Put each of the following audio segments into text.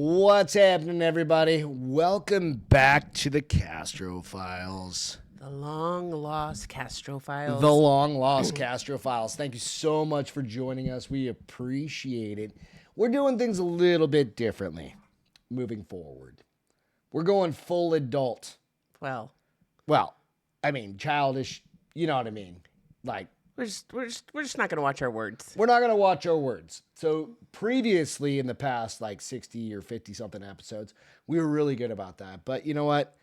What's happening, everybody? Welcome back to the Castro Files. The long-lost Castro Files. The long-lost Castro Files. Thank you so much for joining us. We appreciate it. We're doing things a little bit differently moving forward. We're going full adult. Well, I mean, childish, you know what I mean? Like, we're just not going to watch our words. we're not going to watch our words. So previously in the past, like 60 or 50 something episodes, we were really good about that. But you know what?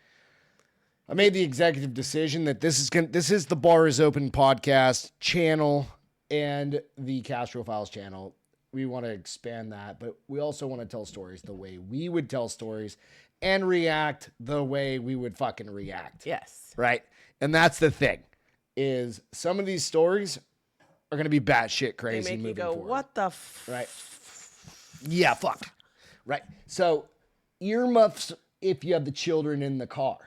I made the executive decision that this is the Bar is Open podcast channel and the Castro Files channel. We want to expand that, but we also want to tell stories the way we would tell stories and react the way we would fucking react. Yes. Right? And that's the thing, is some of these stories are going to be batshit crazy. They make you go, forward. what the Right. Yeah, fuck. Right. So, earmuffs if you have the children in the car.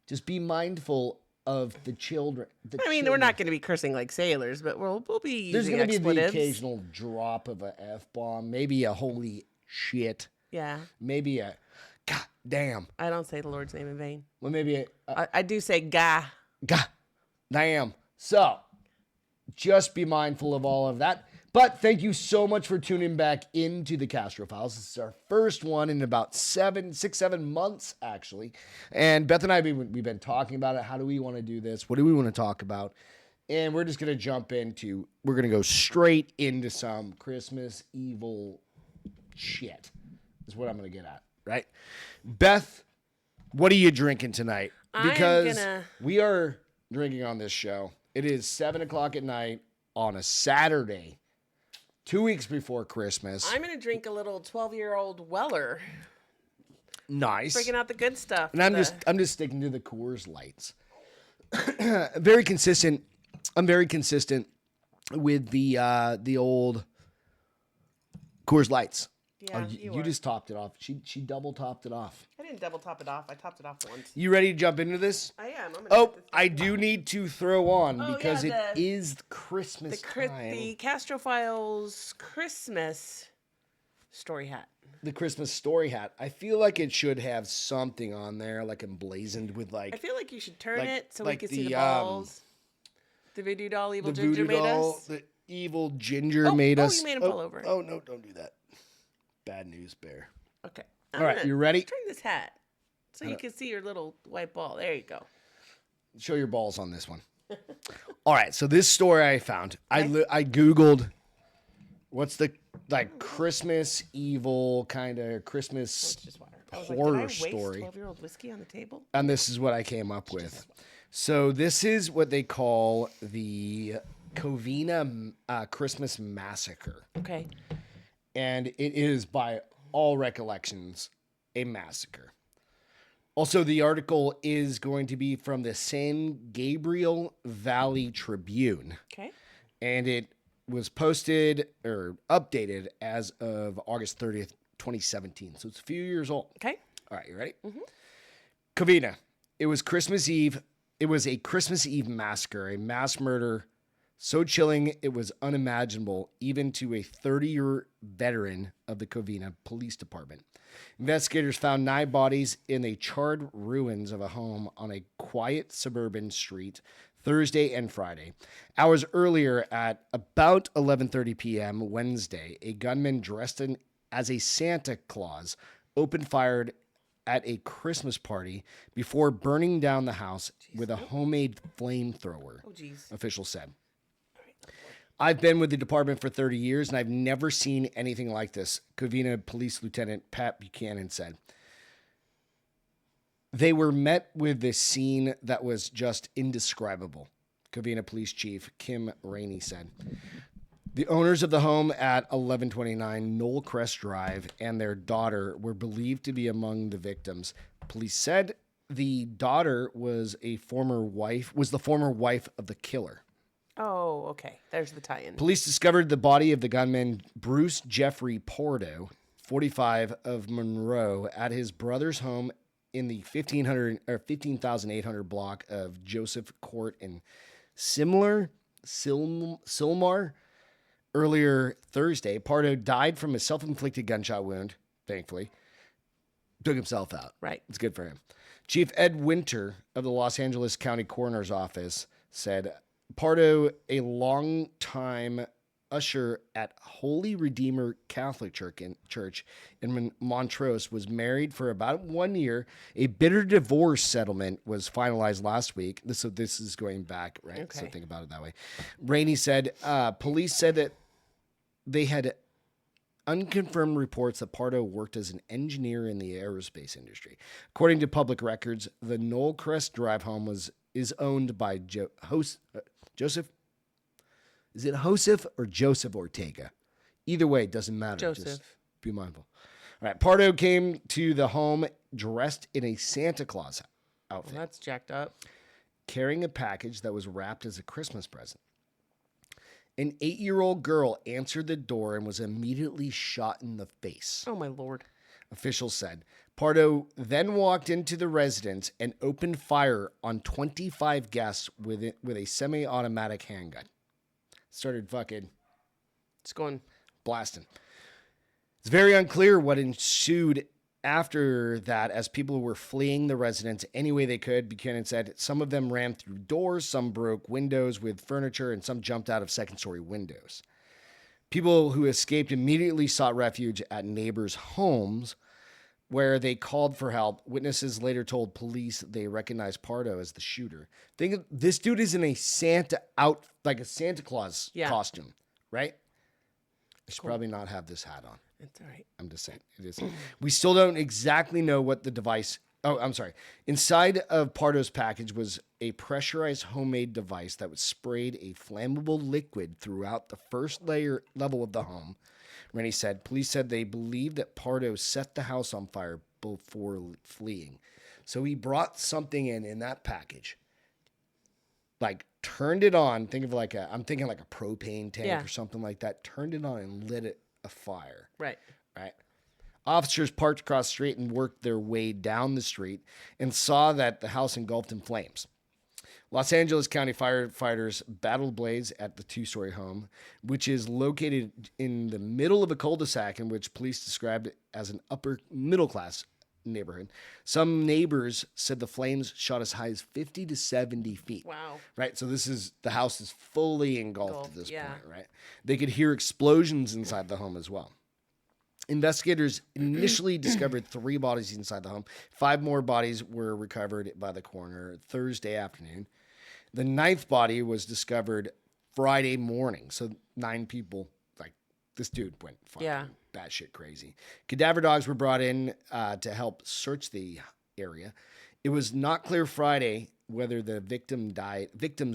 Just be mindful of the children. We're not going to be cursing like sailors, but we'll be There's using going to be the expletives. occasional drop of a F-bomb, maybe a holy shit, Yeah. maybe a god damn. I don't say the Lord's name in vain. Well, maybe a I do say "ga." god damn. So, just be mindful of all of that. But thank you so much for tuning back into the Castro Files. This is our first one in about 7 months, actually. And Beth and I, we've been talking about it. How do we want to do this? What do we want to talk about? And we're just going to we're going to go straight into some Christmas evil shit, is what I'm going to get at, right? Beth, what are you drinking tonight? Because we are drinking on this show. It is 7 o'clock at night on a Saturday. 2 weeks before Christmas. I'm going to drink a little 12-year-old Weller. Nice. Breaking out the good stuff. And I'm just sticking to the Coors Lights. Very consistent. I'm very consistent with the old Coors Lights. Yeah, you just topped it off. She double topped it off. I didn't double top it off. I topped it off once. You ready to jump into this? I am. I do need to throw on because it is Christmas time. The Castro Files Christmas story hat. The Christmas story hat. I feel like it should have something on there, like emblazoned with like. I feel like you should turn it so like we can see the balls. The voodoo doll, evil the ginger voodoo made doll, us. The evil ginger made us. Oh, you made him fall over. Oh no! Don't do that. Bad news, Bear. Okay. All right, you ready? Turn this hat so you can see your little white ball. There you go. Show your balls on this one. All right, so this story I found, I Googled what's the Christmas evil kind of Christmas horror story. 12-year-old whiskey on the table? And this is what I came up with. So this is what they call the Covina Christmas Massacre. Okay. And it is, by all recollections, a massacre. Also, the article is going to be from the San Gabriel Valley Tribune. Okay. And it was posted or updated as of August 30th, 2017. So it's a few years old. Okay. All right, you ready? Mm-hmm. Covina. It was Christmas Eve. It was a Christmas Eve massacre, a mass murder so chilling it was unimaginable even to a 30-year veteran of the Covina Police Department. Investigators found 9 bodies in the charred ruins of a home on a quiet suburban street Thursday and Friday. Hours earlier at about 11:30 p.m. Wednesday, a gunman dressed as a Santa Claus opened fire at a Christmas party before burning down the house with a homemade flamethrower, officials said. I've been with the department for 30 years, and I've never seen anything like this, Covina Police Lieutenant Pat Buchanan said. They were met with this scene that was just indescribable, Covina Police Chief Kim Rainey said. The owners of the home at 1129 Knoll Crest Drive and their daughter were believed to be among the victims. Police said the daughter was the former wife of the killer. Oh, okay. There's the tie-in. Police discovered the body of the gunman Bruce Jeffrey Porto, 45, of Monroe, at his brother's home in the 15,800 block of Joseph Court in Sylmar. Earlier Thursday, Pardo died from a self-inflicted gunshot wound, thankfully. Took himself out. Right. It's good for him. Chief Ed Winter of the Los Angeles County Coroner's Office said Pardo, a long-time usher at Holy Redeemer Catholic Church in Montrose, was married for about 1 year. A bitter divorce settlement was finalized last week. So this is going back, right? Okay. So think about it that way. Rainey said police said that they had unconfirmed reports that Pardo worked as an engineer in the aerospace industry. According to public records, the Knollcrest Drive home is owned by Joseph. Is it Joseph or Joseph Ortega? Either way, it doesn't matter. Joseph. Just be mindful. All right. Pardo came to the home dressed in a Santa Claus outfit, Well, that's jacked up. carrying a package that was wrapped as a Christmas present. An 8-year-old girl answered the door and was immediately shot in the face, Oh, my Lord. officials said. Pardo then walked into the residence and opened fire on 25 guests with a semi-automatic handgun. Started fucking It's going. blasting. It's very unclear what ensued after that, as people were fleeing the residence any way they could. Buchanan said some of them ran through doors, some broke windows with furniture, and some jumped out of second-story windows. People who escaped immediately sought refuge at neighbors' homes, where they called for help. Witnesses later told police they recognized Pardo as the shooter. Think of, this dude is in a Santa Claus costume, right? I should probably not have this hat on. It's all right. I'm just saying it is. We still don't exactly know what the device. Oh, I'm sorry. Inside of Pardo's package was a pressurized homemade device that was sprayed a flammable liquid throughout the first level of the home. Rennie said police said they believed that Pardo set the house on fire before fleeing. So he brought something in that package, like turned it on. I'm thinking like a propane tank or something like that. Turned it on and lit it afire. Right. Right. Officers parked across the street and worked their way down the street and saw that the house engulfed in flames. Los Angeles County firefighters battled blaze at the 2-story home, which is located in the middle of a cul-de-sac, in which police described it as an upper middle class neighborhood. Some neighbors said the flames shot as high as 50 to 70 feet. Wow. Right. So the house is fully engulfed at this point. Right. They could hear explosions inside the home as well. Investigators initially discovered 3 bodies inside the home. 5 more bodies were recovered by the coroner Thursday afternoon. The 9th body was discovered Friday morning. So 9 people, like this dude went fucking batshit crazy. Cadaver dogs were brought in to help search the area. It was not clear Friday whether the victims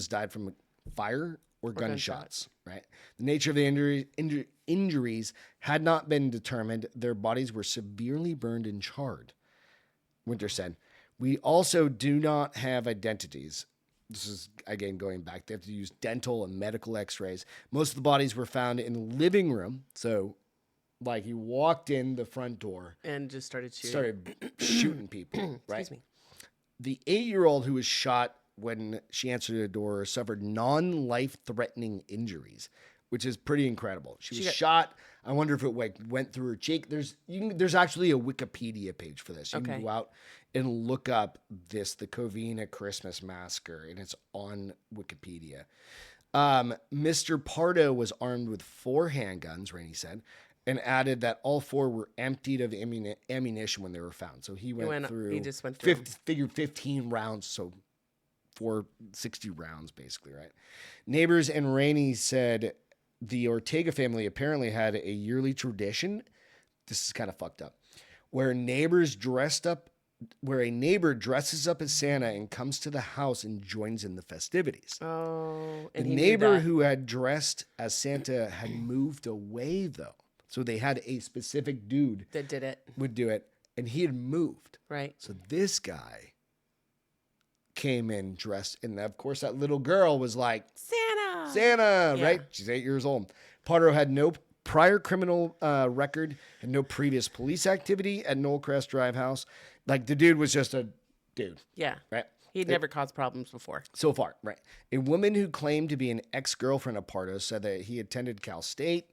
died from fire or gunshots. Right. The nature of the injuries had not been determined. Their bodies were severely burned and charred. Winter said, "We also do not have identities." This is, again, going back. They have to use dental and medical x-rays. Most of the bodies were found in the living room. So, like, he walked in the front door. And just started shooting people, right? Excuse me. The 8-year-old who was shot when she answered the door suffered non-life-threatening injuries, which is pretty incredible. She was shot. I wonder if it went through her cheek. There's actually a Wikipedia page for this. You can go out and look up the Covina Christmas Massacre, and it's on Wikipedia. Mr. Pardo was armed with 4 handguns, Rainey said, and added that all 4 were emptied of ammunition when they were found. So he just went through 15 rounds, so 460 rounds, basically, right? Neighbors and Rainey said the Ortega family apparently had a yearly tradition. This is kind of fucked up, where a neighbor dresses up as Santa and comes to the house and joins in the festivities. Oh, and the neighbor who had dressed as Santa had moved away, though. So they had a specific dude that would do it, and he had moved. Right. So this guy came in dressed, and of course that little girl was like, Santa, right? She's 8 years old. Pardo had no prior criminal record and no previous police activity at Knollcrest Drive house. Like, the dude was just a dude. Yeah. Right? He'd never caused problems before. So far, right. A woman who claimed to be an ex-girlfriend of Pardo said that he attended Cal State.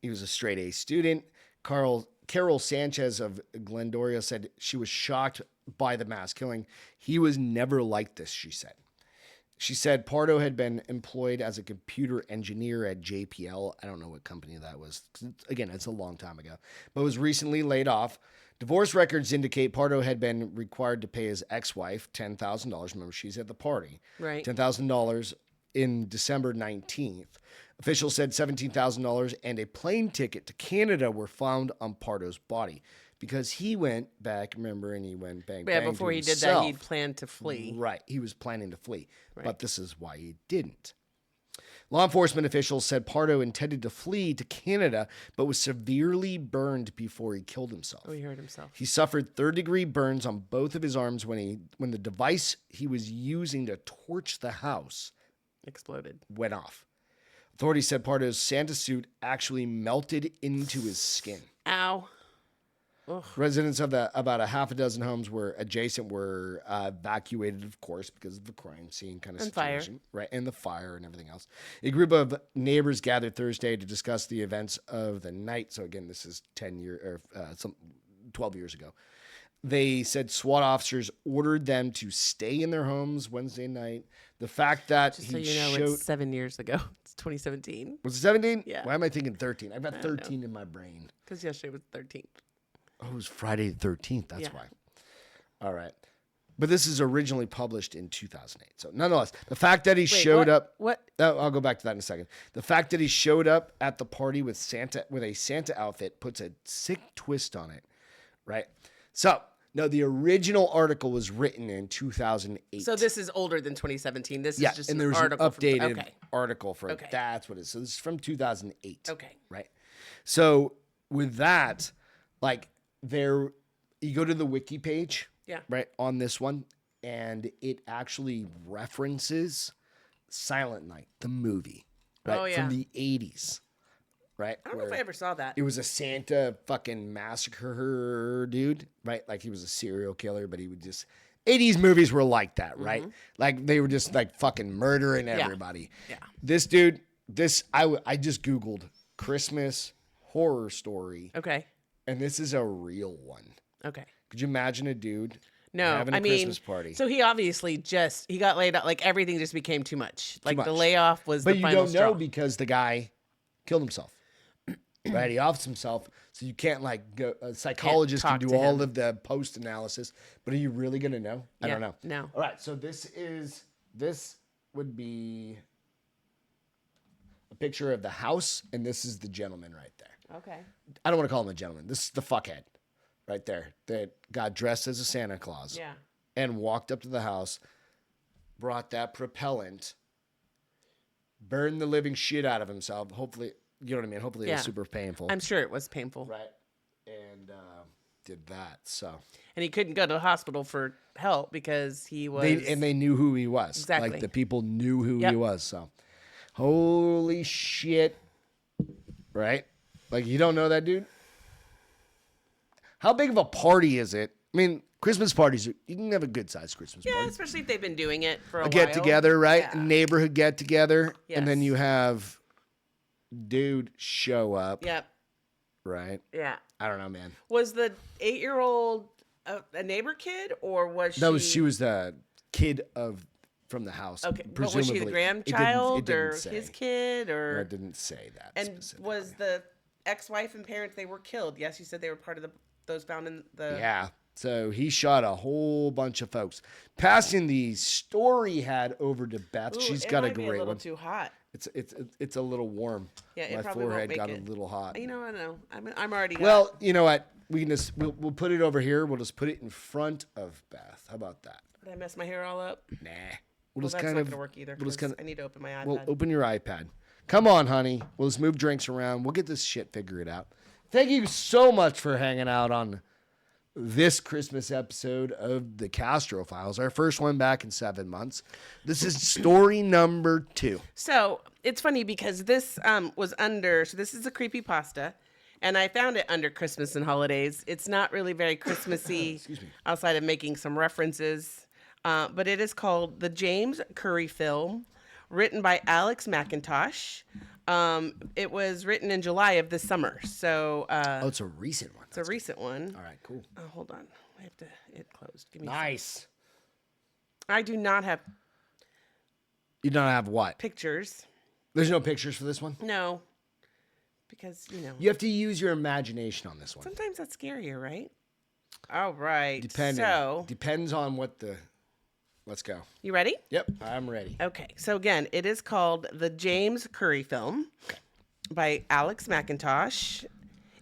He was a straight A student, Carol Sanchez of Glendoria said she was shocked by the mass killing. He was never like this, she said. She said Pardo had been employed as a computer engineer at JPL. I don't know what company that was. Again, it's a long time ago. But was recently laid off. Divorce records indicate Pardo had been required to pay his ex-wife $10,000. Remember, she's at the party. Right. $10,000 in December 19th. Officials said $17,000 and a plane ticket to Canada were found on Pardo's body. Because he went back, remember, and he went bang, Yeah, bang before to he did himself. that, he'd planned to flee. Right. He was planning to flee. Right. But this is why he didn't. Law enforcement officials said Pardo intended to flee to Canada, but was severely burned before he killed himself. Oh, he hurt himself. He suffered third-degree burns on both of his arms when the device he was using to torch the house Exploded. went off. Authorities said Pardo's Santa suit actually melted into his skin. Ow. Ugh. Residents of about a half a dozen homes were evacuated, of course, because of the crime scene kind of And situation, right? And the fire and everything else. A group of neighbors gathered Thursday to discuss the events of the night. So again, this is 12 years ago. They said SWAT officers ordered them to stay in their homes Wednesday night. The fact that Just so you know, it's 7 years ago. It's 2017. Was it 17? Yeah. Why am I thinking 13? I've got 13 in my brain. Because yesterday was the 13th. Oh, it was Friday the 13th. That's Yeah. why. All right. But this is originally published in 2008. So nonetheless, the fact that he showed up. What? Oh, I'll go back to that in a second. The fact that he showed up at the party with a Santa outfit puts a sick twist on it, right? So, no, the original article was written in 2008. So this is older than 2017. This is just and an there's article. an updated Okay. article for Okay. That's what it is. So this is from 2008. Okay. Right. So with that, like you go to the wiki page. Yeah. Right on this one, and it actually references Silent Night, the movie, right, Oh, yeah. from the 80s, right? I don't know if I ever saw that. It was a Santa fucking massacre dude, right? Like he was a serial killer, but he would just 80s movies were like that, right? Mm-hmm. Like they were just like fucking murdering everybody. Yeah. This dude, I just Googled Christmas horror story, Okay. and this is a real one. Okay. Could you imagine a dude No, having a I mean, Christmas party? so he obviously he got laid out. Like everything just became too much. Like much. the layoff was But the you final don't straw. know because the guy killed himself. Right? He offs himself. So you can't like go. A psychologist can talk do to all him. of the post analysis. But are you really going to know? I Yeah, don't know. no. All right. So this would be a picture of the house. And this is the gentleman right there. Okay. I don't want to call him a gentleman. This is the fuckhead right there that got dressed as a Santa Claus. Yeah. And walked up to the house, brought that propellant, burned the living shit out of himself. Hopefully, you know what I mean? Hopefully it Yeah. was super painful. I'm sure it was painful. Right. And did that. So And he couldn't go to the hospital for help because he was. they knew who he was. Exactly. Like the people knew who Yep. he was. So holy shit. Right? Like you don't know that dude? How big of a party is it? I mean, Christmas parties, you can have a good sized Christmas Yeah, party. especially if they've been doing it for a A while. get together, right? Yeah. A neighborhood get together. And then Yes. you have dude show up. Yep. Right? Yeah. I don't know, man. Was the 8-year-old a neighbor kid or was she? No, she was the kid from the house. Okay, but presumably. was she the It grandchild didn't or say. his kid or? It didn't say that. And specifically. was the ex-wife and parents, they were killed? Yes, you said they were part of those found in the. Yeah. So he shot a whole bunch of folks. Passing the story hat over to Beth. Ooh, She's it got a might be great a little one. too hot. It's a little warm. Yeah, it My probably won't forehead make got it. a little hot. You know, I know. I'm already. Well, you know what? We can just we'll put it over here. We'll just put it in front of Beth. How about that? Did I mess my hair all up? Nah. Well, We'll just that's kind not of gonna work either. We'll just 'Cause kind I of need to open my iPad. we'll open your iPad. Come on, honey. We'll just move drinks around. We'll get this shit figured out. Thank you so much for hanging out on this Christmas episode of the Castro Files, our first one back in 7 months. This is story number 2. So it's funny because this was under. So this is a creepypasta, and I found it under Christmas and holidays. It's not really very Christmassy, outside of making some references, but it is called the James Curry Film, written by Alex McIntosh. It was written in July of this summer. So Oh, it's a recent one. it's a recent one. All right, cool. Oh, hold on. I have to. It closed. Give me. Nice. I do not have You don't have what? pictures. There's no pictures for this one? No, because You have to use your imagination on this one. sometimes that's scarier, right? All right. Depending. So Depends on what the... Let's go. you ready? Yep, I'm ready. Okay. So again, it is called the James Curry Film by Alex McIntosh.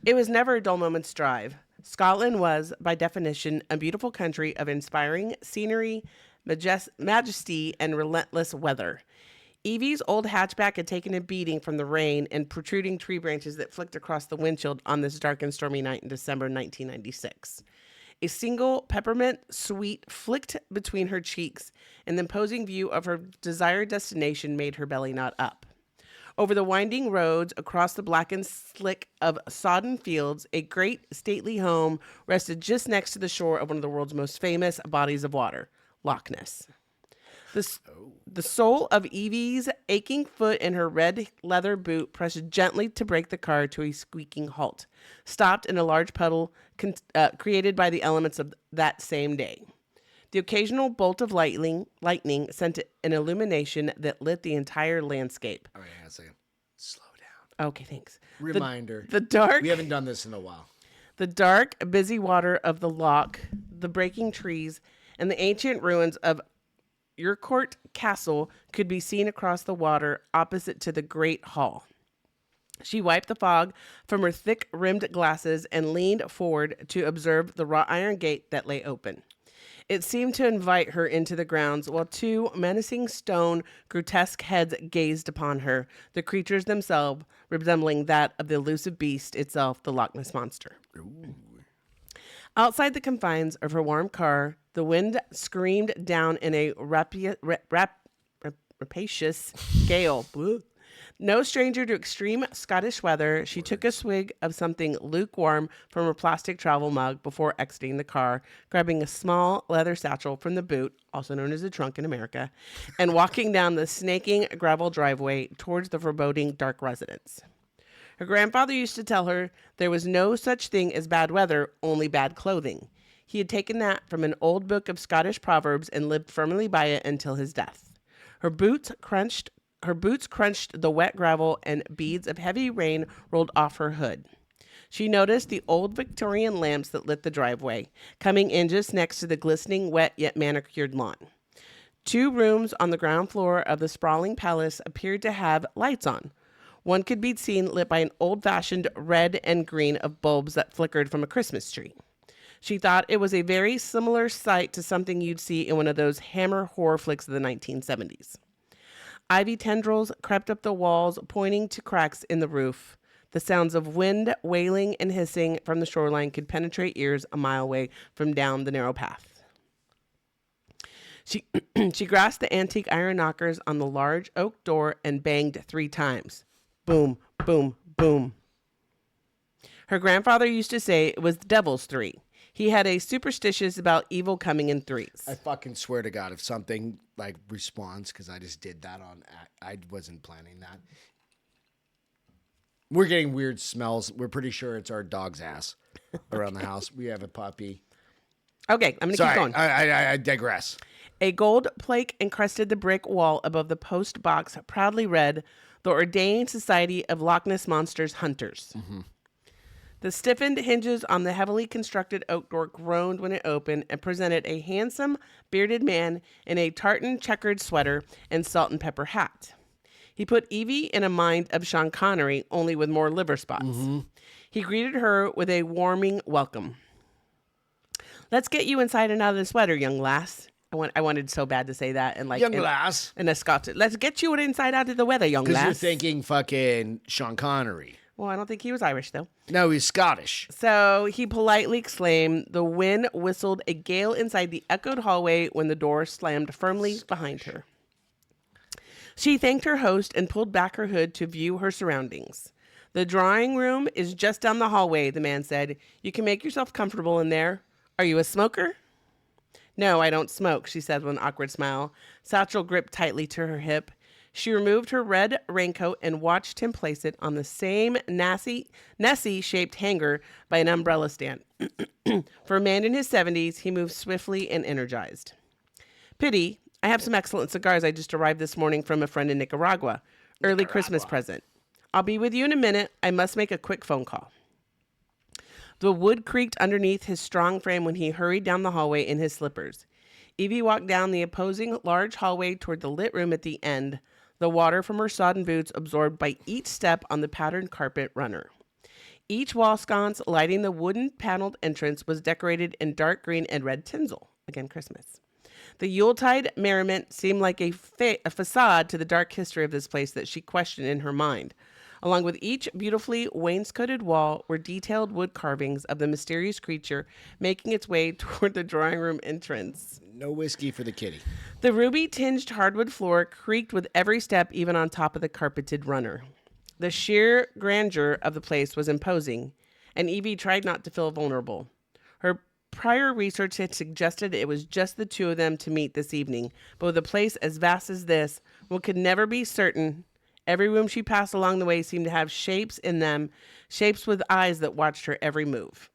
It was never a dull moment's drive. Scotland was, by definition, a beautiful country of inspiring scenery, majesty, and relentless weather. Evie's old hatchback had taken a beating from the rain and protruding tree branches that flicked across the windshield on this dark and stormy night in December 1996. A single peppermint sweet flicked between her cheeks, and the imposing view of her desired destination made her belly knot up. Over the winding roads, across the blackened slick of sodden fields, a great stately home rested just next to the shore of one of the world's most famous bodies of water, Loch Ness. The sole of Evie's aching foot and her red leather boot pressed gently to brake the car to a squeaking halt, stopped in a large puddle created by the elements of that same day. The occasional bolt of lightning sent an illumination that lit the entire landscape. All right, hang on a second. Slow down. Okay, thanks. Reminder. The dark... We haven't done this in a while. The dark, busy water of the loch, the breaking trees, and the ancient ruins of Urquhart Castle could be seen across the water opposite to the Great Hall. She wiped the fog from her thick-rimmed glasses and leaned forward to observe the wrought iron gate that lay open. It seemed to invite her into the grounds, while two menacing stone, grotesque heads gazed upon her, the creatures themselves resembling that of the elusive beast itself, the Loch Ness Monster. Ooh. Outside the confines of her warm car, the wind screamed down in a rapacious gale. No stranger to extreme Scottish weather, she took a swig of something lukewarm from her plastic travel mug before exiting the car, grabbing a small leather satchel from the boot, also known as a trunk in America, and walking down the snaking gravel driveway towards the foreboding dark residence. Her grandfather used to tell her there was no such thing as bad weather, only bad clothing. He had taken that from an old book of Scottish proverbs and lived firmly by it until his death. Her boots crunched the wet gravel, and beads of heavy rain rolled off her hood. She noticed the old Victorian lamps that lit the driveway, coming in just next to the glistening, wet yet manicured lawn. 2 rooms on the ground floor of the sprawling palace appeared to have lights on. One could be seen lit by an old-fashioned red and green of bulbs that flickered from a Christmas tree. She thought it was a very similar sight to something you'd see in one of those Hammer horror flicks of the 1970s. Ivy tendrils crept up the walls, pointing to cracks in the roof. The sounds of wind wailing and hissing from the shoreline could penetrate ears a mile away from down the narrow path. She grasped the antique iron knockers on the large oak door and banged 3 times. Boom, boom, boom. Her grandfather used to say it was the devil's 3. He had a superstitious about evil coming in 3s. I fucking swear to God, if something like responds, because I just did that I wasn't planning that. We're getting weird smells. We're pretty sure it's our dog's ass around the house. We have a puppy. Okay, I'm going to keep going. I digress. A gold plaque encrusted the brick wall above the post box, proudly read, "The Ordained Society of Loch Ness Monsters Hunters." Mm-hmm. The stiffened hinges on the heavily constructed oak door groaned when it opened and presented a handsome, bearded man in a tartan checkered sweater and salt and pepper hat. He put Evie in a mind of Sean Connery, only with more liver spots. Mm-hmm. He greeted her with a warming welcome. "Let's get you inside and out of the sweater, young lass." I wanted so bad to say that. And like, young lass. In a Scottish. "Let's get you inside out of the weather, young lass." Because you're thinking fucking Sean Connery. Well, I don't think he was Irish, though. No, he's Scottish. So he politely exclaimed. The wind whistled a gale inside the echoed hallway when the door slammed firmly behind her. She thanked her host and pulled back her hood to view her surroundings. "The drawing room is just down the hallway," the man said. "You can make yourself comfortable in there. Are you a smoker?" "No, I don't smoke," she said with an awkward smile, satchel gripped tightly to her hip. She removed her red raincoat and watched him place it on the same Nessie-shaped hanger by an umbrella stand. For a man in his 70s, he moved swiftly and energized. Pity, I have some excellent cigars I just arrived this morning from a friend in Nicaragua. Early Christmas present. I'll be with you in a minute. I must make a quick phone call. The wood creaked underneath his strong frame when he hurried down the hallway in his slippers. Evie walked down the opposing large hallway toward the lit room at the end, the water from her sodden boots absorbed by each step on the patterned carpet runner. Each wall sconce lighting the wooden paneled entrance was decorated in dark green and red tinsel. Again, Christmas. The Yuletide merriment seemed like a facade to the dark history of this place that she questioned in her mind. Along with each beautifully wainscoted wall were detailed wood carvings of the mysterious creature making its way toward the drawing room entrance. No whiskey for the kitty. The ruby-tinged hardwood floor creaked with every step, even on top of the carpeted runner. The sheer grandeur of the place was imposing, and Evie tried not to feel vulnerable. Her prior research had suggested it was just the two of them to meet this evening, but with a place as vast as this, one could never be certain. Every room she passed along the way seemed to have shapes in them, shapes with eyes that watched her every move.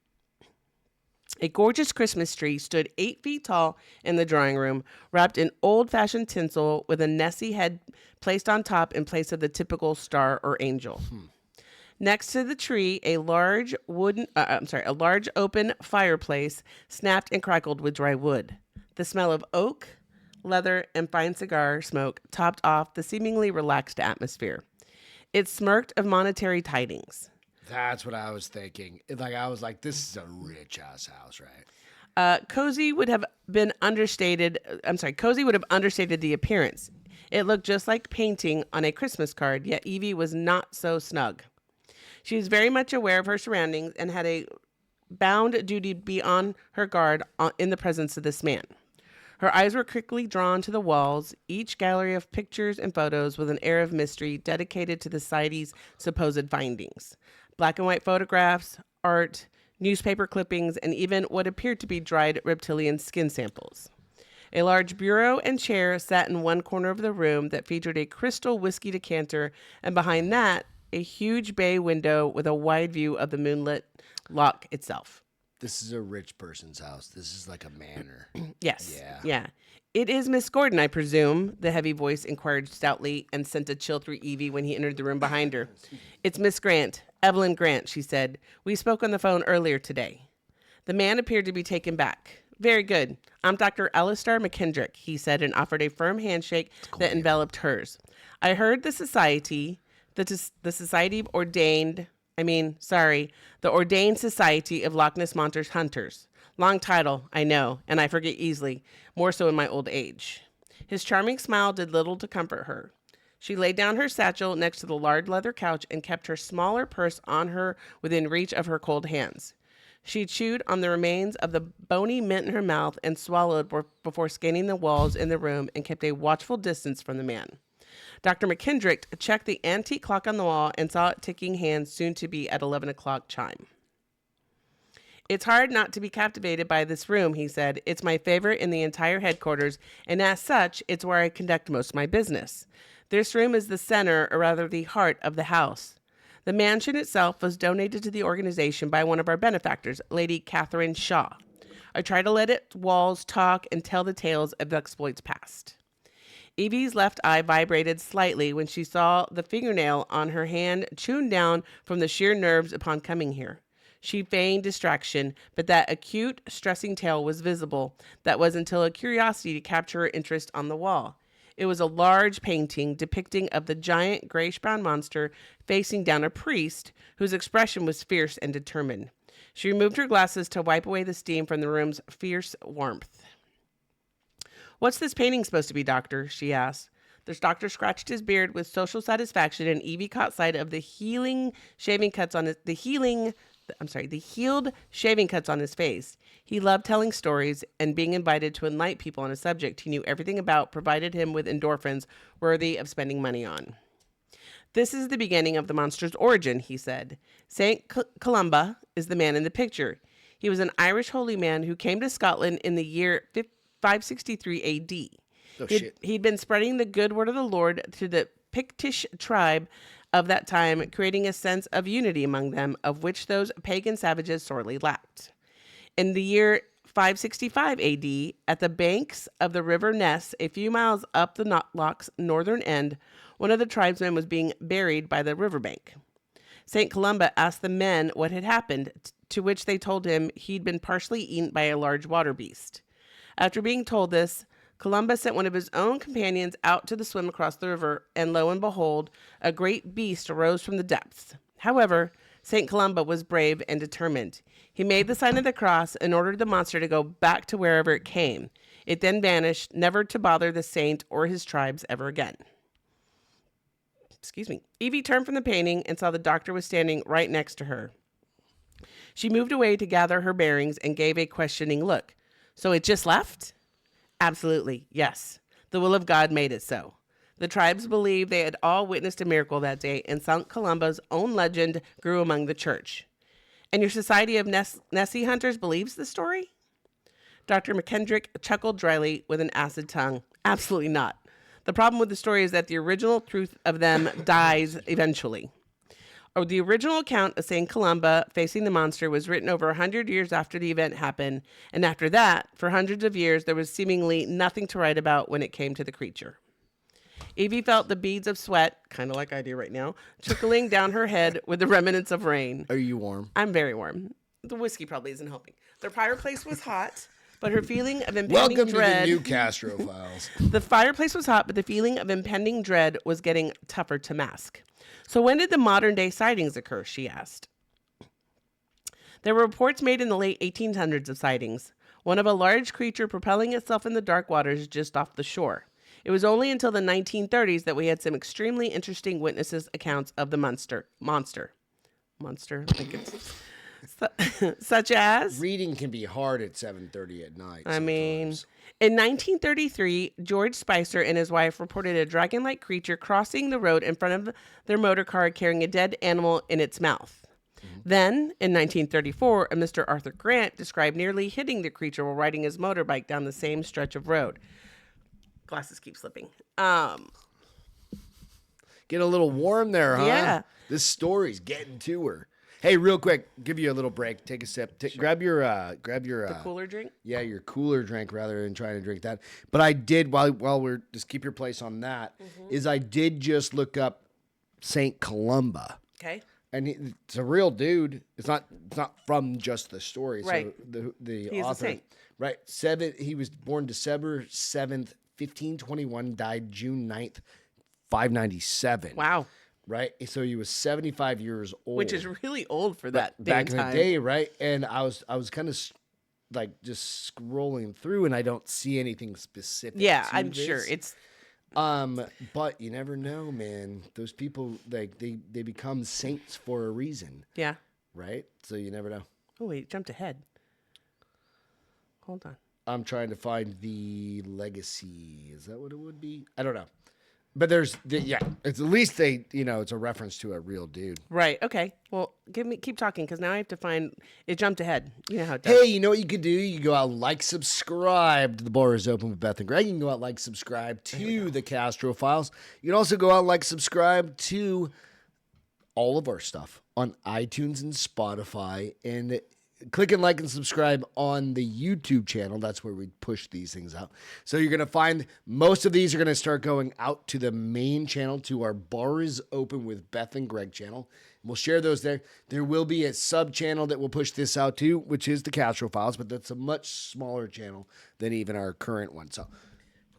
A gorgeous Christmas tree stood 8 feet tall in the drawing room, wrapped in old-fashioned tinsel with a Nessie head placed on top in place of the typical star or angel. Next to the tree, a large open fireplace snapped and crackled with dry wood. The smell of oak, leather, and fine cigar smoke topped off the seemingly relaxed atmosphere. It smirked of monetary tidings. That's what I was thinking. I was like, this is a rich ass house, right? Cozy would have understated the appearance. It looked just like painting on a Christmas card, yet Evie was not so snug. She was very much aware of her surroundings and had a bound duty to be on her guard in the presence of this man. Her eyes were quickly drawn to the walls, each gallery of pictures and photos with an air of mystery dedicated to the society's supposed findings. Black and white photographs, art, newspaper clippings, and even what appeared to be dried reptilian skin samples. A large bureau and chair sat in one corner of the room that featured a crystal whiskey decanter, and behind that, a huge bay window with a wide view of the moonlit loch itself. This is a rich person's house. This is like a manor. Yes. Yeah. It is Miss Gordon, I presume, the heavy voice inquired stoutly and sent a chill through Evie when he entered the room behind her. It's Miss Grant, Evelyn Grant, she said. We spoke on the phone earlier today. The man appeared to be taken back. Very good. I'm Dr. Alistair McKendrick, he said, and offered a firm handshake that enveloped hers. I heard the Society of Ordained... the Ordained Society of Loch Ness Monster Hunters. Long title, I know, and I forget easily, more so in my old age. His charming smile did little to comfort her. She laid down her satchel next to the large leather couch and kept her smaller purse on her within reach of her cold hands. She chewed on the remains of the bony mint in her mouth and swallowed before scanning the walls in the room and kept a watchful distance from the man. Dr. McKendrick checked the antique clock on the wall and saw it ticking hands soon to be at 11 o'clock chime. It's hard not to be captivated by this room, he said. It's my favorite in the entire headquarters, and as such, it's where I conduct most of my business. This room is the center, or rather the heart, of the house. The mansion itself was donated to the organization by one of our benefactors, Lady Catherine Shaw. I try to let its walls talk and tell the tales of the exploits past. Evie's left eye vibrated slightly when she saw the fingernail on her hand chewed down from the sheer nerves upon coming here. She feigned distraction, but that acute, stressing tale was visible. That was until a curiosity to capture her interest on the wall. It was a large painting depicting of the giant grayish-brown monster facing down a priest whose expression was fierce and determined. She removed her glasses to wipe away the steam from the room's fierce warmth. What's this painting supposed to be, Doctor? She asked. The doctor scratched his beard with social satisfaction, and Evie caught sight of the healed shaving cuts on his face. He loved telling stories, and being invited to enlighten people on a subject he knew everything about provided him with endorphins worthy of spending money on. This is the beginning of the monster's origin, he said. Saint Columba is the man in the picture. He was an Irish holy man who came to Scotland in the year 563 A.D. Oh, shit. He'd been spreading the good word of the Lord to the Pictish tribe of that time, creating a sense of unity among them, of which those pagan savages sorely lacked. In the year 565 AD, at the banks of the River Ness, a few miles up the loch's northern end, one of the tribesmen was being buried by the riverbank. St. Columba asked the men what had happened, to which they told him he'd been partially eaten by a large water beast. After being told this, Columba sent one of his own companions out to the swim across the river, and lo and behold, a great beast arose from the depths. However, St. Columba was brave and determined. He made the sign of the cross and ordered the monster to go back to wherever it came. It then vanished, never to bother the saint or his tribes ever again. Excuse me. Evie turned from the painting and saw the doctor was standing right next to her. She moved away to gather her bearings and gave a questioning look. So it just left? Absolutely, yes. The will of God made it so. The tribes believed they had all witnessed a miracle that day, and St. Columba's own legend grew among the church. And your Society of Nessie Hunters believes the story? Dr. McKendrick chuckled dryly with an acid tongue. Absolutely not. The problem with the story is that the original truth of them dies eventually. Or the original account of St. Columba facing the monster was written over 100 years after the event happened, and after that, for hundreds of years, there was seemingly nothing to write about when it came to the creature. Evie felt the beads of sweat, kind of like I do right now, trickling down her head with the remnants of rain. Are you warm? I'm very warm. The whiskey probably isn't helping. The fireplace was hot, but her feeling of impending Welcome dread... to the new Castro Files. The fireplace was hot, but the feeling of impending dread was getting tougher to mask. So when did the modern-day sightings occur, she asked. There were reports made in the late 1800s of sightings, one of a large creature propelling itself in the dark waters just off the shore. It was only until the 1930s that we had some extremely interesting witnesses' accounts of the monster, like it's such as... Reading can be hard at 7:30 at night. I mean, in 1933, George Spicer and his wife reported a dragon-like creature crossing the road in front of their motor car carrying a dead animal in its mouth. Mm-hmm. Then, in 1934, a Mr. Arthur Grant described nearly hitting the creature while riding his motorbike down the same stretch of road. Glasses keep slipping. Get a little warm there, huh? Yeah. This story's getting to her. Hey, real quick, give you a little break. Take a sip. Sure. Grab your The cooler drink? Yeah, your cooler drink rather than trying to drink that. But I did while we're just keep your place on that. Is I did just look up Saint Columba. Okay. And it's a real dude. It's not from just the story. Right. So the He is a author, saint. right? He was born December 7th, 1521, died June 9th, 597. Wow. Right? So he was 75 years old. Which is really old for that back in time. the day, right? And I was kind of like just scrolling through and I don't see anything specific. Yeah, to I'm this. sure. It's But you never know, man. Those people like they become saints for a reason. Yeah. Right? So you never know. Oh wait, it jumped ahead. Hold on. I'm trying to find the legacy. Is that what it would be? I don't know. But it's at least it's a reference to a real dude. Right. Okay. Well, keep talking because now I have to find. It jumped ahead. You know how it does. Hey, you know what you could do? You can go out and subscribe to The Bar is Open with Beth and Greg. You can go out and subscribe to the Castro Files. You can also go out and subscribe to all of our stuff on iTunes and Spotify. And click and like and subscribe on the YouTube channel. That's where we push these things out. So you're going to find most of these are going to start going out to the main channel, to our Bar is Open with Beth and Greg channel. We'll share those there. There will be a sub channel that we'll push this out to, which is the Castro Files, but that's a much smaller channel than even our current one. So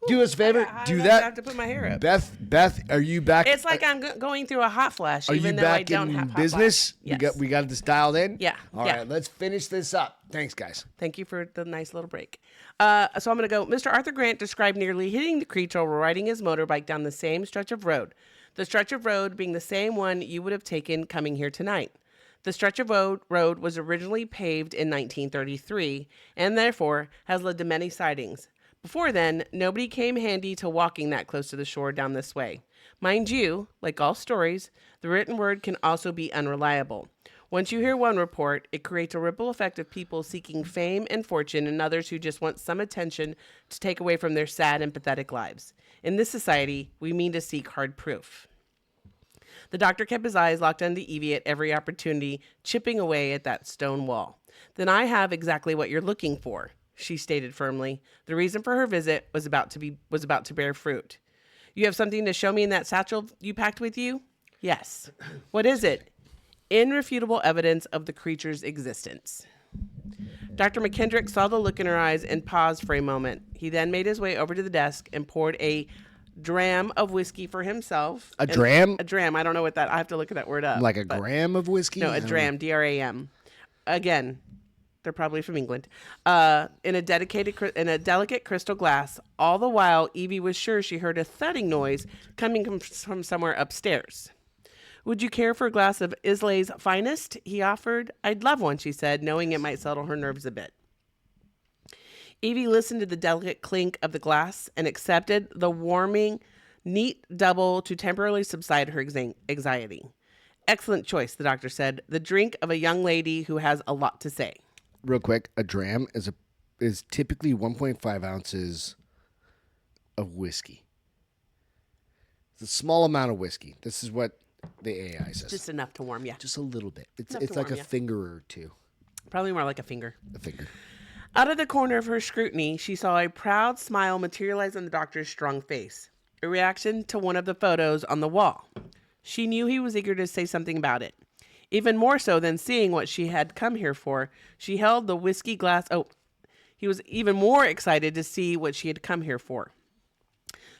do us a favor, do that. I have to put my hair up. Beth, are you back? It's like I'm going through a hot flash, Are even you though I back don't in have hot business? flash. Yes. We got this dialed in? Yeah. All right, let's finish this up. Thanks, guys. Thank you for the nice little break. So I'm going to go. Mr. Arthur Grant described nearly hitting the creature while riding his motorbike down the same stretch of road. The stretch of road being the same one you would have taken coming here tonight. The stretch of road was originally paved in 1933 and therefore has led to many sightings. Before then, nobody came handy to walking that close to the shore down this way. Mind you, like all stories, the written word can also be unreliable. Once you hear one report, it creates a ripple effect of people seeking fame and fortune and others who just want some attention to take away from their sad and pathetic lives. In this society, we mean to seek hard proof. The doctor kept his eyes locked onto Evie at every opportunity, chipping away at that stone wall. Then I have exactly what you're looking for, she stated firmly. The reason for her visit was about to bear fruit. You have something to show me in that satchel you packed with you? Yes. What is it? Irrefutable evidence of the creature's existence. Dr. McKendrick saw the look in her eyes and paused for a moment. He then made his way over to the desk and poured a dram of whiskey for himself. A dram? A dram. I don't know what that. I have to look that word up. Like a gram of whiskey? No, a dram. D-R-A-M. Again, they're probably from England. In a delicate crystal glass. All the while, Evie was sure she heard a thudding noise coming from somewhere upstairs. Would you care for a glass of Islay's finest? He offered. I'd love one, she said, knowing it might settle her nerves a bit. Evie listened to the delicate clink of the glass and accepted the warming, neat double to temporarily subside her anxiety. Excellent choice, the doctor said. The drink of a young lady who has a lot to say. Real quick, a dram is typically 1.5 ounces of whiskey. It's a small amount of whiskey. This is what the AI says. Just enough to warm you. Just a little bit. It's Enough to like a warm ya. finger or two. Probably more like a finger. A finger. Out of the corner of her scrutiny, she saw a proud smile materialize on the doctor's strong face, a reaction to one of the photos on the wall. She knew he was eager to say something about it. Even more so than seeing what she had come here for, she held the whiskey glass. Oh, he was even more excited to see what she had come here for.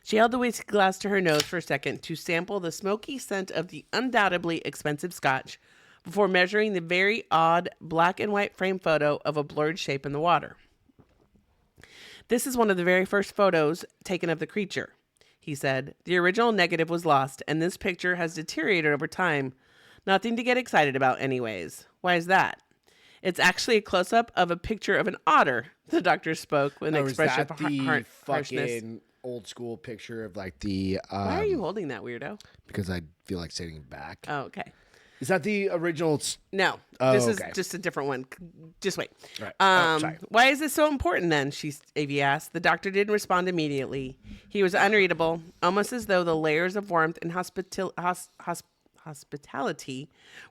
She held the whiskey glass to her nose for a second to sample the smoky scent of the undoubtedly expensive scotch before measuring the very odd black and white frame photo of a blurred shape in the water. This is one of the very first photos taken of the creature, he said. The original negative was lost, and this picture has deteriorated over time. Nothing to get excited about anyways. Why is that? It's actually a close-up of a picture of an otter, the doctor spoke with an expression of harshness. Fucking old school picture of like the... Why are you holding that, weirdo? Because I feel like sitting back. Oh, okay. Is that the original? No, Oh, this okay. is just a different one. Just wait. Right. Sorry. Why is this so important then? Avie asked. The doctor didn't respond immediately. He was unreadable, almost as though the layers of warmth and hospitality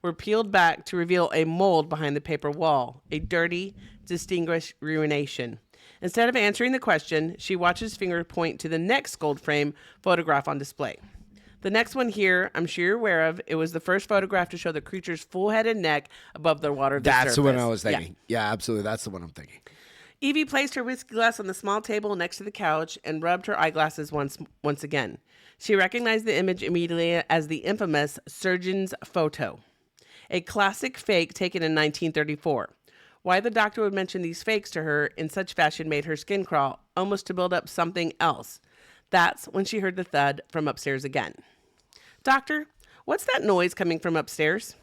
were peeled back to reveal a mold behind the paper wall, a dirty, distinguished ruination. Instead of answering the question, she watched his finger point to the next gold frame photograph on display. The next one here, I'm sure you're aware of. It was the first photograph to show the creature's full head and neck above the water. That's the one I was thinking. Yeah, absolutely. That's the one I'm thinking. Evie placed her whiskey glass on the small table next to the couch and rubbed her eyeglasses once again. She recognized the image immediately as the infamous surgeon's photo, a classic fake taken in 1934. Why the doctor would mention these fakes to her in such fashion made her skin crawl, almost to build up something else. That's when she heard the thud from upstairs again. Doctor, what's that noise coming from upstairs?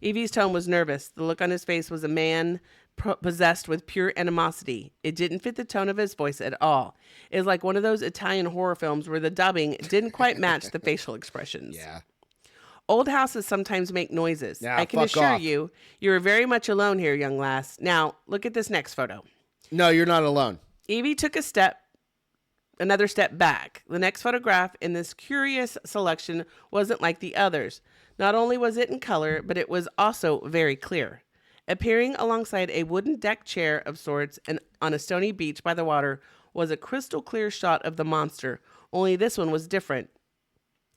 Evie's tone was nervous. The look on his face was a man possessed with pure animosity. It didn't fit the tone of his voice at all. It was like one of those Italian horror films where the dubbing didn't quite match the facial expressions. Yeah. Old houses sometimes make noises. Nah, I can fuck assure off. you are very much alone here, young lass. Now, look at this next photo. No, you're not alone. Evie took another step back. The next photograph in this curious selection wasn't like the others. Not only was it in color, but it was also very clear. Appearing alongside a wooden deck chair of sorts and on a stony beach by the water was a crystal clear shot of the monster, only this one was different.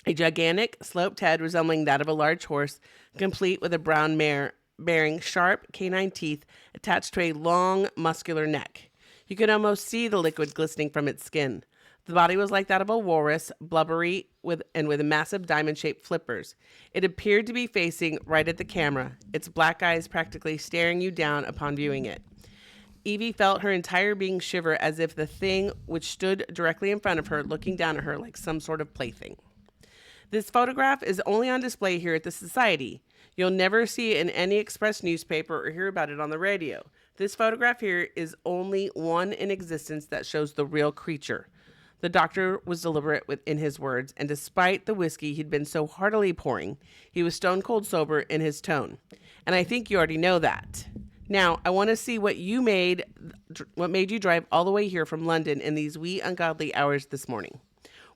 A gigantic, sloped head resembling that of a large horse, complete with a brown mare bearing sharp canine teeth attached to a long, muscular neck. You could almost see the liquid glistening from its skin. The body was like that of a walrus, blubbery with massive diamond-shaped flippers. It appeared to be facing right at the camera, its black eyes practically staring you down upon viewing it. Evie felt her entire being shiver as if the thing which stood directly in front of her, looking down at her like some sort of plaything. This photograph is only on display here at the Society. You'll never see it in any express newspaper or hear about it on the radio. This photograph here is only one in existence that shows the real creature. The doctor was deliberate in his words, and despite the whiskey he'd been so heartily pouring, he was stone cold sober in his tone. And I think you already know that. Now, I want to see what made you drive all the way here from London in these wee ungodly hours this morning.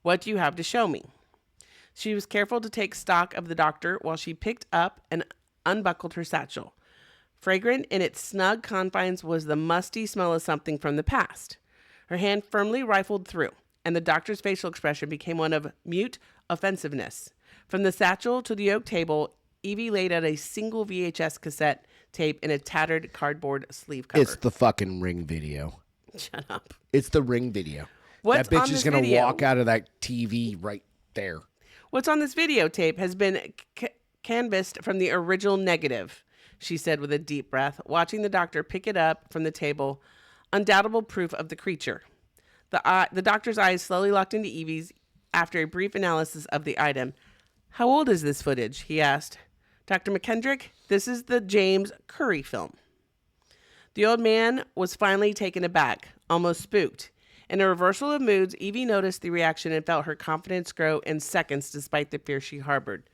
What do you have to show me? She was careful to take stock of the doctor while she picked up and unbuckled her satchel. Fragrant in its snug confines was the musty smell of something from the past. Her hand firmly rifled through, and the doctor's facial expression became one of mute offensiveness. From the satchel to the oak table, Evie laid out a single VHS cassette tape in a tattered cardboard sleeve cover. It's the fucking Ring video. Shut up. It's the Ring video. What's that bitch on is this gonna video? walk out of that TV right there. What's on this videotape has been canvassed from the original negative, she said with a deep breath, watching the doctor pick it up from the table. Undoubtable proof of the creature. The doctor's eyes slowly locked into Evie's after a brief analysis of the item. How old is this footage? He asked. Dr. McKendrick, this is the James Curry film. The old man was finally taken aback, almost spooked. In a reversal of moods, Evie noticed the reaction and felt her confidence grow in seconds despite the fear she harbored.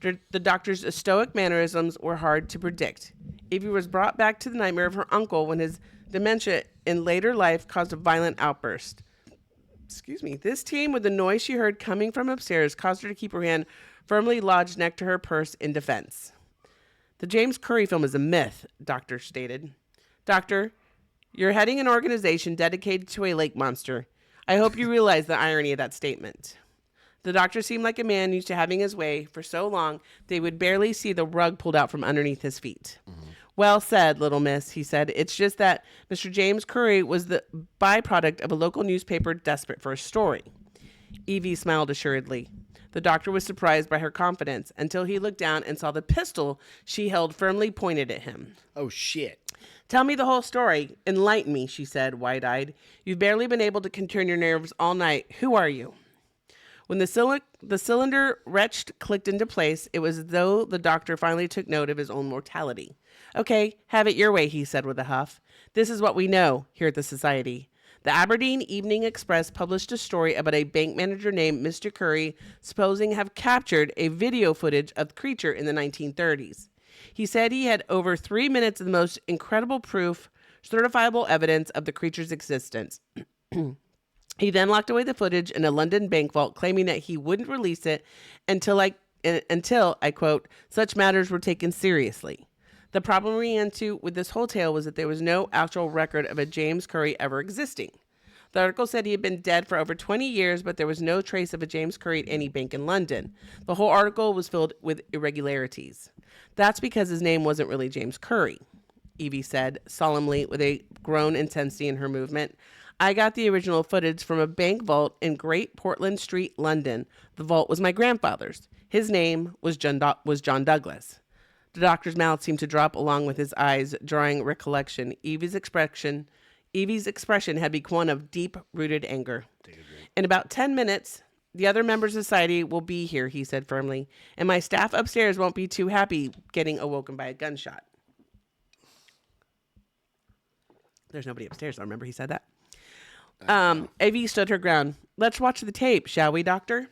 The doctor's stoic mannerisms were hard to predict. Evie was brought back to the nightmare of her uncle when his dementia in later life caused a violent outburst. This team, with the noise she heard coming from upstairs, caused her to keep her hand firmly lodged next to her purse in defense. The James Curry film is a myth, Doctor stated. Doctor, you're heading an organization dedicated to a lake monster. I hope you realize the irony of that statement. The doctor seemed like a man used to having his way for so long they would barely see the rug pulled out from underneath his feet. Mm-hmm. Well said, little miss, he said. It's just that Mr. James Curry was the byproduct of a local newspaper desperate for a story. Evie smiled assuredly. The doctor was surprised by her confidence until he looked down and saw the pistol she held firmly pointed at him. Oh, shit. Tell me the whole story. Enlighten me, she said, wide-eyed. You've barely been able to contain your nerves all night. Who are you? When the cylinder clicked into place, it was as though the doctor finally took note of his own mortality. Okay, have it your way, he said with a huff. This is what we know here at the Society. The Aberdeen Evening Express published a story about a bank manager named Mr. Curry supposing have captured a video footage of the creature in the 1930s. He said he had over 3 minutes of the most incredible proof, certifiable evidence of the creature's existence. He then locked away the footage in a London bank vault, claiming that he wouldn't release it until, I quote, such matters were taken seriously. The problem we ran into with this whole tale was that there was no actual record of a James Curry ever existing. The article said he had been dead for over 20 years, but there was no trace of a James Curry at any bank in London. The whole article was filled with irregularities. That's because his name wasn't really James Curry, Evie said solemnly with a grown intensity in her movement. I got the original footage from a bank vault in Great Portland Street, London. The vault was my grandfather's. His name was John Douglas. The doctor's mouth seemed to drop along with his eyes, drawing recollection. Evie's expression had become one of deep-rooted anger. In about 10 minutes, the other members of society will be here, he said firmly, and my staff upstairs won't be too happy getting awoken by a gunshot. There's nobody upstairs, I remember he said that. Evie stood her ground. Let's watch the tape, shall we, Doctor?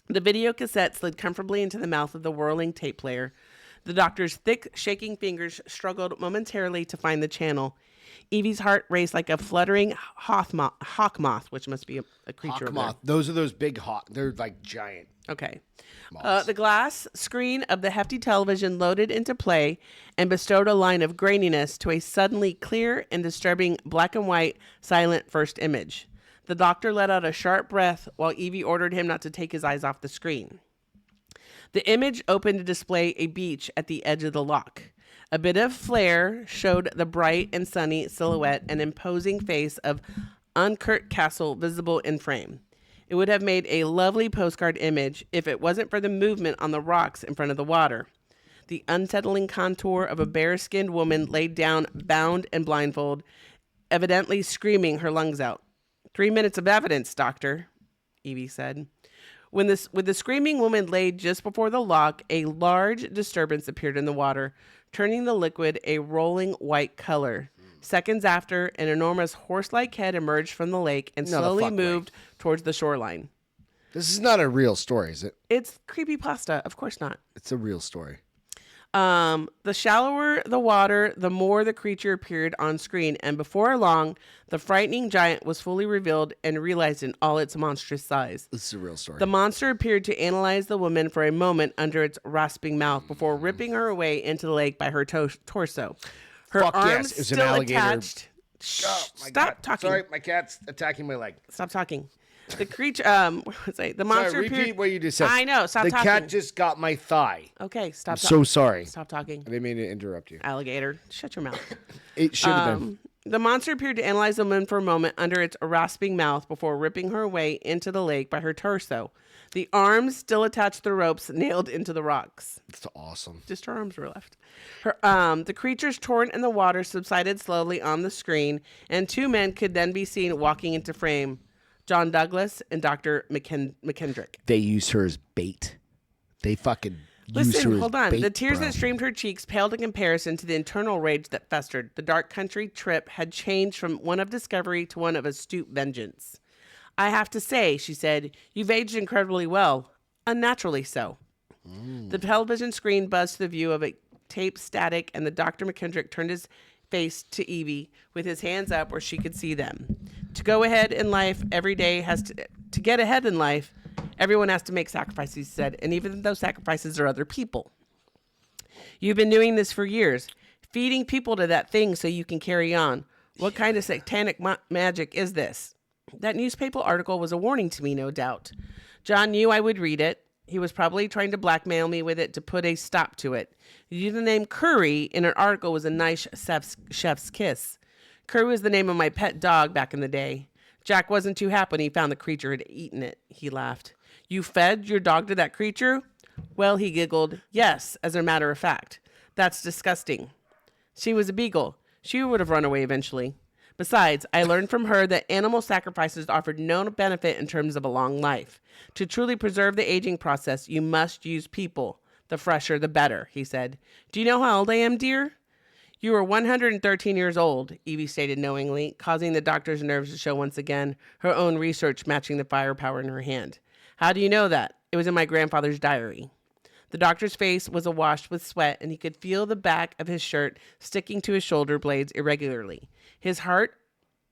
The video cassette slid comfortably into the mouth of the whirling tape player. The doctor's thick, shaking fingers struggled momentarily to find the channel. Evie's heart raced like a fluttering hawk moth, which must be a creature. Hawk moth. Those are those big hawk. They're like giant. Okay. The glass screen of the hefty television loaded into play and bestowed a line of graininess to a suddenly clear and disturbing black and white silent first image. The doctor let out a sharp breath while Evie ordered him not to take his eyes off the screen. The image opened to display a beach at the edge of the loch. A bit of flare showed the bright and sunny silhouette and imposing face of Unkurt Castle visible in frame. It would have made a lovely postcard image if it wasn't for the movement on the rocks in front of the water. The unsettling contour of a bare-skinned woman laid down, bound and blindfold, evidently screaming her lungs out. 3 minutes of evidence, Doctor, Evie said. With the screaming woman laid just before the loch, a large disturbance appeared in the water, turning the liquid a rolling white color. Seconds after, an enormous horse-like head emerged from the lake and No, the slowly fuck way. moved towards the shoreline. This is not a real story, is it? It's creepypasta. Of course not. It's a real story. The shallower the water, the more the creature appeared on screen, and before long, the frightening giant was fully revealed and realized in all its monstrous size. This is a real story. The monster appeared to analyze the woman for a moment under its rasping mouth before ripping her away into the lake by her torso. Her Fuck arms yes, it was an still alligator. attached. Shh, My stop cat. talking. Sorry, my cat's attacking my leg. Stop talking. The creature, the monster Sorry, appeared. repeat what you just said. I know. Stop the talking. cat just got my thigh. Okay, stop. I'm so sorry. Stop talking. I didn't mean to interrupt you. Alligator, shut your mouth. It should have been. The monster appeared to analyze the woman for a moment under its rasping mouth before ripping her away into the lake by her torso. The arms still attached to the ropes nailed into the rocks. It's awesome. Just her arms were left. The creature's torrent in the water subsided slowly on the screen, and two men could then be seen walking into frame. John Douglas and Dr. McKendrick. They use her as bait. They fucking use her Listen, as hold on. bait, The tears bro. that streamed her cheeks paled in comparison to the internal rage that festered. The dark country trip had changed from one of discovery to one of astute vengeance. I have to say, she said, you've aged incredibly well. Unnaturally so. The television screen buzzed to the view of a tape static, and the Dr. McKendrick turned his face to Evie with his hands up where she could see them. To go ahead in life every day to get ahead in life, everyone has to make sacrifices, he said, and even those sacrifices are other people. You've been doing this for years, feeding people to that thing so you can carry on. What kind of satanic magic is this? That newspaper article was a warning to me, no doubt. John knew I would read it. He was probably trying to blackmail me with it to put a stop to it. The name Curry in an article was a nice chef's kiss. Curry was the name of my pet dog back in the day. Jack wasn't too happy when he found the creature had eaten it. He laughed. You fed your dog to that creature? Well, he giggled. Yes, as a matter of fact. That's disgusting. She was a beagle. She would have run away eventually. Besides, I learned from her that animal sacrifices offered no benefit in terms of a long life. To truly preserve the aging process, you must use people. The fresher, the better, he said. Do you know how old I am, dear? You are 113 years old, Evie stated knowingly, causing the doctor's nerves to show once again, her own research matching the firepower in her hand. How do you know that? It was in my grandfather's diary. The doctor's face was awash with sweat, and he could feel the back of his shirt sticking to his shoulder blades irregularly. His heart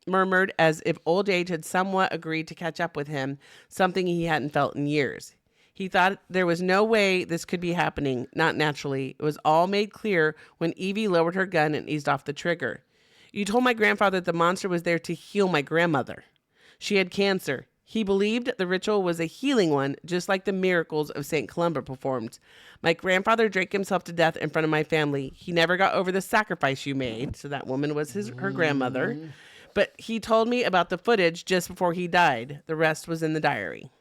murmured as if old age had somewhat agreed to catch up with him, something he hadn't felt in years. He thought there was no way this could be happening, not naturally. It was all made clear when Evie lowered her gun and eased off the trigger. You told my grandfather that the monster was there to heal my grandmother. She had cancer. He believed the ritual was a healing one, just like the miracles of St. Columba performed. My grandfather drank himself to death in front of my family. He never got over the sacrifice you made. So that woman was her grandmother. But he told me about the footage just before he died. The rest was in the diary.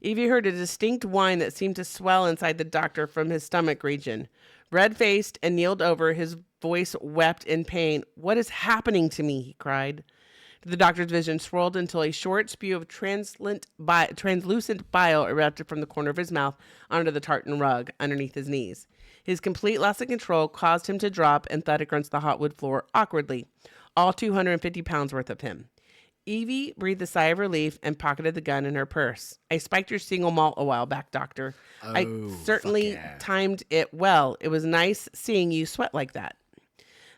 Evie heard a distinct whine that seemed to swell inside the doctor from his stomach region. Red-faced and kneeled over, his voice wept in pain. What is happening to me? He cried. The doctor's vision swirled until a short spew of translucent bile erupted from the corner of his mouth onto the tartan rug underneath his knees. His complete loss of control caused him to drop and thud against the hot wood floor awkwardly, all 250 pounds worth of him. Evie breathed a sigh of relief and pocketed the gun in her purse. I spiked your single malt a while back, Doctor. I certainly timed it well. It was nice seeing you sweat like that.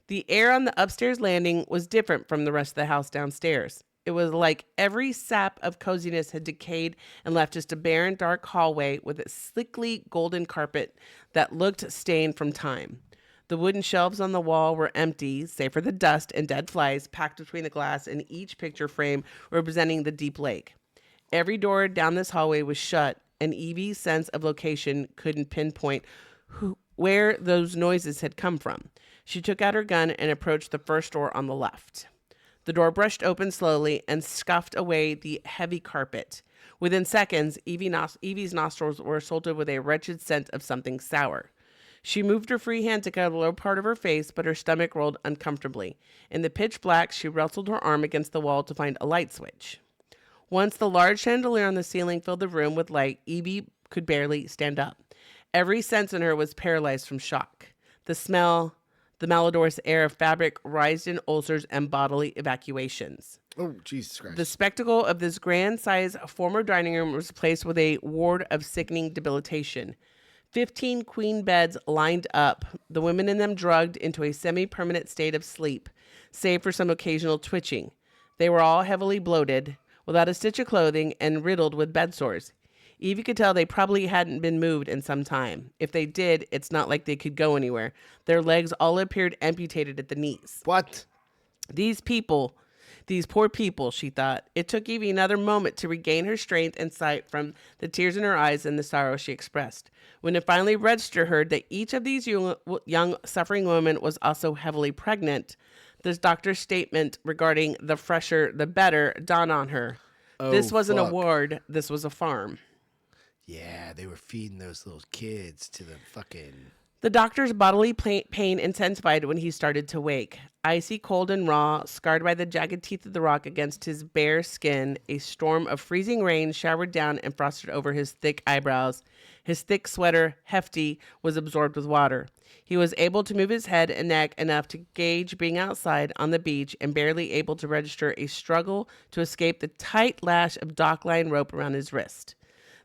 The air on the upstairs landing was different from the rest of the house downstairs. It was like every sap of coziness had decayed and left just a barren, dark hallway with a slickly golden carpet that looked stained from time. The wooden shelves on the wall were empty, save for the dust and dead flies packed between the glass and each picture frame representing the deep lake. Every door down this hallway was shut, and Evie's sense of location couldn't pinpoint where those noises had come from. She took out her gun and approached the first door on the left. The door brushed open slowly and scuffed away the heavy carpet. Within seconds, Evie's nostrils were assaulted with a wretched scent of something sour. She moved her free hand to cover the lower part of her face, but her stomach rolled uncomfortably. In the pitch black, she wrestled her arm against the wall to find a light switch. Once the large chandelier on the ceiling filled the room with light, Evie could barely stand up. Every sense in her was paralyzed from shock. The smell, The malodorous air of fabric rised in ulcers and bodily evacuations. Oh, Jesus Christ. The spectacle of this grand-sized former dining room was replaced with a ward of sickening debilitation. 15 queen beds lined up, the women in them drugged into a semi-permanent state of sleep, save for some occasional twitching. They were all heavily bloated, without a stitch of clothing, and riddled with bed sores. Evie could tell they probably hadn't been moved in some time. If they did, it's not like they could go anywhere. Their legs all appeared amputated at the knees. What? These poor people, she thought. It took Evie another moment to regain her strength and sight from the tears in her eyes and the sorrow she expressed. When it finally registered her that each of these young suffering women was also heavily pregnant, this doctor's statement regarding the fresher, the better dawned on her. Oh, this wasn't a fuck. ward, this was a farm. Yeah, they were feeding those little kids to the fucking... The doctor's bodily pain intensified when he started to wake. Icy cold and raw, scarred by the jagged teeth of the rock against his bare skin, a storm of freezing rain showered down and frosted over his thick eyebrows. His thick sweater, hefty, was absorbed with water. He was able to move his head and neck enough to gauge being outside on the beach and barely able to register a struggle to escape the tight lash of dockline rope around his wrist.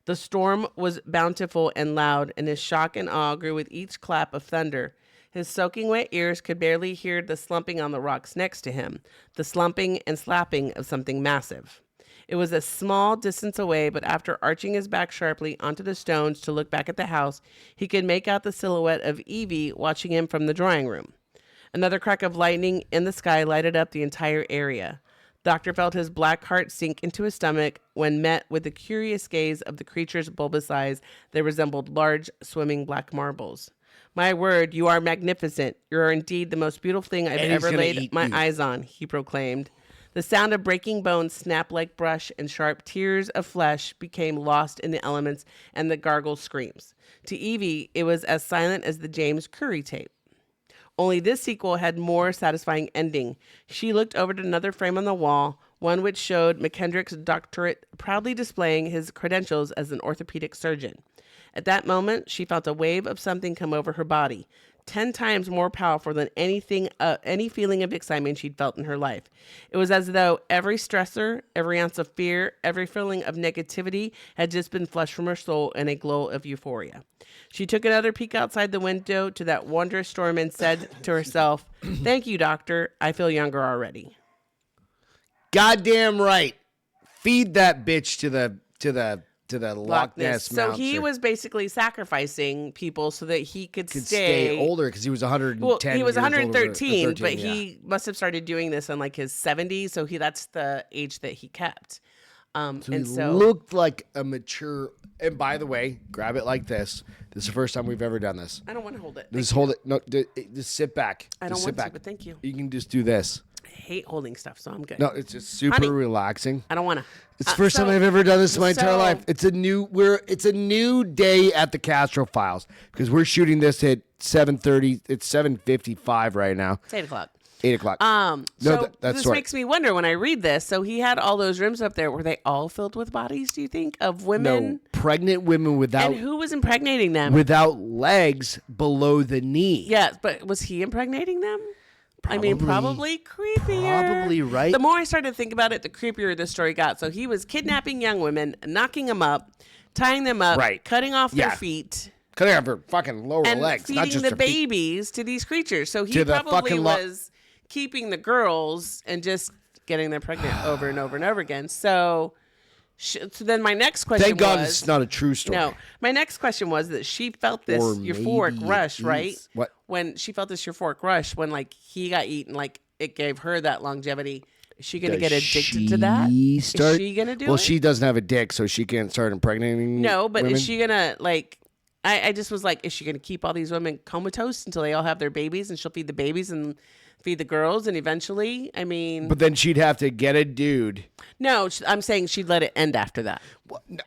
The storm was bountiful and loud, and his shock and awe grew with each clap of thunder. His soaking wet ears could barely hear the slumping on the rocks next to him, the slumping and slapping of something massive. It was a small distance away, but after arching his back sharply onto the stones to look back at the house, he could make out the silhouette of Evie watching him from the drawing room. Another crack of lightning in the sky lighted up the entire area. Doctor felt his black heart sink into his stomach when met with the curious gaze of the creature's bulbous eyes that resembled large, swimming black marbles. My word, you are magnificent. You are indeed the most beautiful thing I've ever laid my eyes on, he proclaimed. The sound of breaking bones snapped like brush, and sharp tears of flesh became lost in the elements and the gargle screams. To Evie, it was as silent as the James Curry tape. Only this sequel had more satisfying ending. She looked over to another frame on the wall, one which showed McKendrick's doctorate proudly displaying his credentials as an orthopedic surgeon. At that moment, she felt a wave of something come over her body, 10 times more powerful than any feeling of excitement she'd felt in her life. It was as though every stressor, every ounce of fear, every feeling of negativity had just been flushed from her soul in a glow of euphoria. She took another peek outside the window to that wondrous storm and said to herself, "Thank you, doctor. I feel younger already." Goddamn right. Feed that bitch to the Loch Ness Monster. So he was basically sacrificing people so that he could stay older because he was 110. Well, he was years 113, older, 13, but he must have started doing this in like his 70s. So that's the age that he kept. So looked like a mature. And by the way, grab it like this. This is the first time we've ever done this. I don't want to hold it. Just hold it. No, just sit back. I don't just want sit back. to, but thank you. You can just do this. I hate holding stuff, so I'm good. No, it's just super Honey, relaxing. I don't want to. It's the first time I've ever done this in my entire life. It's a new day at the Castro Files because we're shooting this at 7:30. It's 7:55 right now. It's 8 o'clock. 8 o'clock. This makes me wonder when I read this. So he had all those rooms up there. Were they all filled with bodies, do you think, of women? No, pregnant women without... And who was impregnating them? Without legs below the knee. Yes, but was he impregnating them? Probably creepier. Probably, right? The more I started to think about it, the creepier this story got. So he was kidnapping young women, knocking them up, tying them up, cutting off their feet. Cutting off her fucking lower and legs. feeding not just the her feet. babies to these creatures. So he probably was keeping the girls and just getting them pregnant over and over and over again. So then my next question Thank God it's not a true story. No. My next question was that she felt this euphoric rush, right? What? When she felt this euphoric rush when, like, he got eaten, like, it gave her that longevity. Is she going to get addicted to that? Is she going to do it? Well, she doesn't have a dick, so she can't start impregnating No, but women? Is she going to, like... I just was like, is she going to keep all these women comatose until they all have their babies, and she'll feed the babies and feed the girls, and eventually, But then she'd have to get a dude. No, I'm saying she'd let it end after that. Well, no.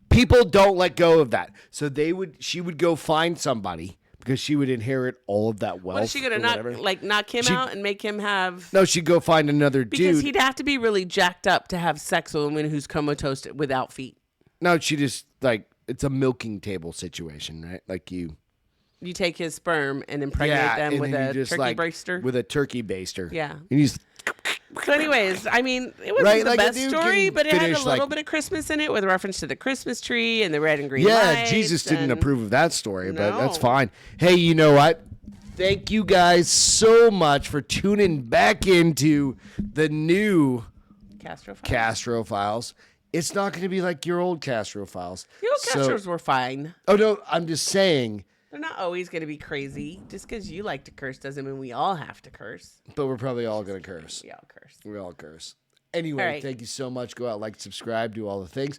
People don't let go of that. So she would go find somebody because she would inherit all of that wealth. What is she going to knock him out and make him have... No, she'd go find another dude. Because he'd have to be really jacked up to have sex with a woman who's comatose without feet. No, she just, it's a milking table situation, right? Like you You take his sperm and impregnate them and with then a you just, turkey baster. With a turkey baster. Yeah. And you just, So anyways, I mean, it wasn't Right, the like a best dude story, can but it had a finish, little like- bit of Christmas in it with reference to the Christmas tree and the red and green yeah, lights. Jesus didn't and- approve of that story, but that's No. fine. Hey, you know what? Thank you guys so much for tuning back into the new Castro files. Castro files. It's not going to be like your old Castro files. The old So- Castros were fine. Oh, no, I'm just saying, They're not always going to be crazy. Just because you like to curse doesn't mean we all have to curse. but we're probably all going to curse. We all curse. We all curse. Anyway, All right. thank you so much. Go out, like, subscribe, do all the things.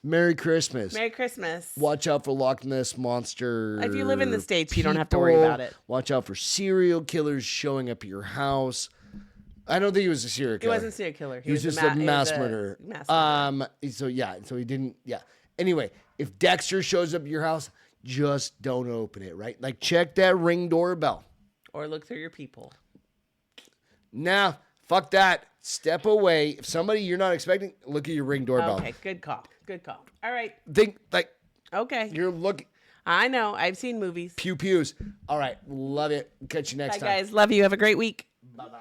Merry Christmas. Merry Christmas. Watch out for Loch Ness Monster. If you live in the States, you don't have to worry about it. Watch out for serial killers showing up at your house. I don't think he was a serial He killer. wasn't a serial killer. He was just he a mass was murderer. mass murderer. So he didn't. Yeah. Anyway, if Dexter shows up at your house, just don't open it. Right? Like check that Ring doorbell. Or look through your people. Nah, fuck that. Step away. If somebody you're not expecting, look at your Ring doorbell. Okay, good call. Good call. All right. Think like Okay. you're looking. I know. I've seen movies. Pew pews. All right. Love it. Catch you next Bye, time. guys. Love you. Have a great week. Bye bye.